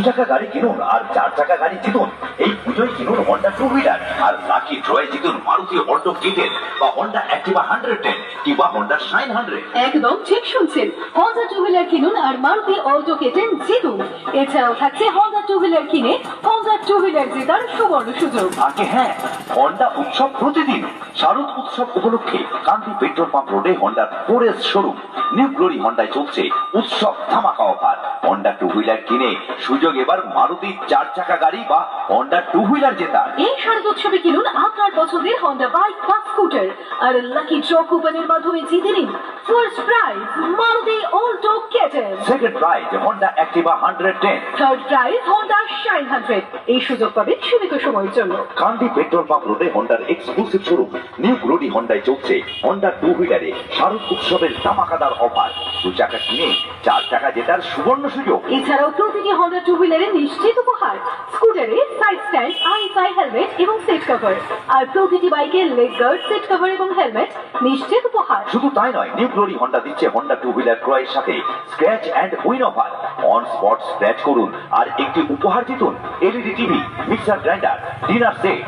চাকা গাড়ি কিনুন আর 4 চাকা গাড়ি জিতুন। এই পুজোয় কিনুন হন্ডা টু হুইলার আর লাকি ড্রয়ে জিতুন মারুতি অল্টো K10 বা হন্ডা অ্যাক্টিভা 110 কিংবা হন্ডা শাইন 100। একদম ঠিক শুনছেন, হন্ডা টু হুইলার কিনুন আর মারুতি অল্টো K10 জিতুন। এছাড়াও থাকছে হন্ডা টু হুইলার কিনে হন্ডা টু হুইলার জেতার সুবর্ণ সুযোগ। আগে হ্যাঁ, হন্ডা উৎসব প্রতিদিন। শারদ উৎসব উপলক্ষে কান্তি পেট্রোল পাম্প রোডে হন্ডার ফোরেস্ট শোরুম নিউ গ্লোরি হন্ডায় চলছে উৎসব ধামাকা অফার। হন্ডা টু হুইলার কিনে সুযোগ এবার মারুতি 4 চাকা গাড়ি বা হন্ডা টু হুইলার জেতার। এই শারদ উৎসবে কিনুন আপনার পছন্দের হন্ডা বাইক বা স্কুটার আর লাকি ড্র কুপনের মাধ্যমে জিতে নিন first prize Maruti Alto K10, second prize Honda Activa 110, third prize Honda Shine 100। এই সুযোগ পাবেন সীমিত সময়ের জন্য। কান্তি পেট্রোল পাম্প রোডে হন্ডার এক্সক্লুসিভ শোরুম নিউ গ্লোরি হন্ডায় চলছে হন্ডা টু হুইলারে শারদ উৎসবের ধামাকাদার অফার। 2 চাকা কিনে 4 চাকা জেতার সুবর্ণ সুযোগ। এছাড়াও প্রতিটি হন্ডা টু হুইলারে নিশ্চিত উপহার, স্কুটারে সাইড স্ট্যান্ড, আইএসআই হেলমেট এবং সিট কভার, আর প্রতিটি বাইকে লেগ গার্ড, সিট কভার এবং হেলমেট নিশ্চিত উপহার। শুধু তাই নয়, নিউ গ্লোরি হন্ডা দিচ্ছে হন্ডা টু হুইলার ক্রয়ের সাথে scratch and win offer. On spot scratch করুন আর একটি উপহার জিতুন LED TV, mixer grinder, dinner set,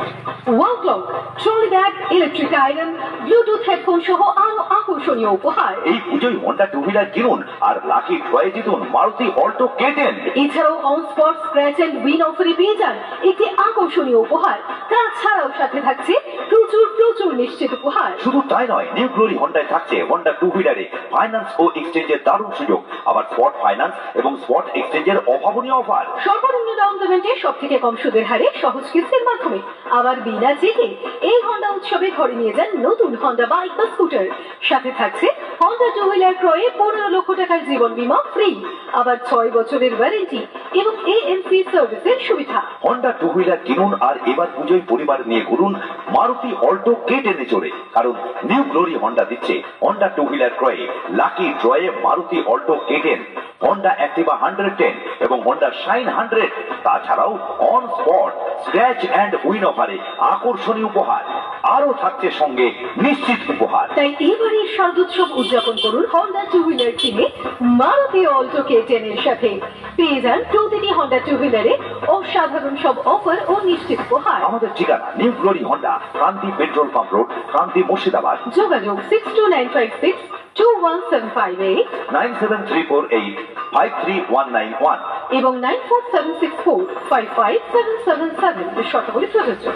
wall clock, trolley bag, electric iron, Bluetooth headphone সহ আরো আকর্ষণীয় উপহার। এই পুজোয় হন্ডা টু হুইলার কিনুন আর লাকি ড্রয়ে জিতুন মারুতি অল্টো K10। এছাড়াও on spot scratch and win অফারে পেয়ে যান একটি আকর্ষণীয় উপহার। তাছাড়াও সাথে থাকছে প্রচুর প্রচুর নিশ্চিত উপহার। শুধু তাই নয়, নিউ গ্লোরি হন্ডায় থাকছে হন্ডা টু হুইলারে ফাইন্যান্স ও এক্সচেঞ্জের দারুণ সুযোগ, আবার স্পট ফাইন্যান্স এবং স্পট এক্সচেঞ্জের অভাবনীয় অফার। সর্বনিম্ন ডাউন পেমেন্টে সব থেকে কম সুদের হারে সহজ কিস্তির মাধ্যমে আবার বিনা চেকে এই হন্ডা উৎসবে ঘরে নিয়ে যান নতুন হন্ডা বাইক বা স্কুটার। সাথে থাকছে হন্ডা টু হুইলার ক্রয়ে 15 লক্ষ টাকার জীবন বীমা ফ্রি, আবার 6 বছরের ওয়ারেন্টি এবং এএমসি সার্ভিসের সুবিধা। হন্ডা টু হুইলার কিনুন আর এবার পুজোয় পরিবার নিয়ে ঘুরুন মারুতি অল্টো K10 চড়ে, কারণ নিউ গ্লোরি হন্ডা দিচ্ছে হন্ডা টু হুইলার ক্রয়ে লাকি ড্রয়ে Maruti Alto K10, Honda Activa 110 এবং হন্ডা শাইন 100। তাছাড়াও on spot scratch and win অফারে আকর্ষণীয় উপহার, আরও থাকছে সঙ্গে নিশ্চিত উপহার। তাই এবারের শারদোৎসব উদযাপন করুন হন্ডা টু হুইলার কিনে মারুতি অল্টো K10 এর সাথে। পেয়ে যান প্রতিটি হন্ডা টু হুইলারে অসাধারণ সব অফার ও নিশ্চিত উপহার। আমাদের ঠিকানা নিউ গ্লোরি হন্ডা, কান্তি পেট্রোল পাম্প রোড, কান্তি মুর্শিদাবাদ। যোগাযোগ 6295652758 97348 53191 এবং 94764 55777 শতকরি প্রযোজ্য।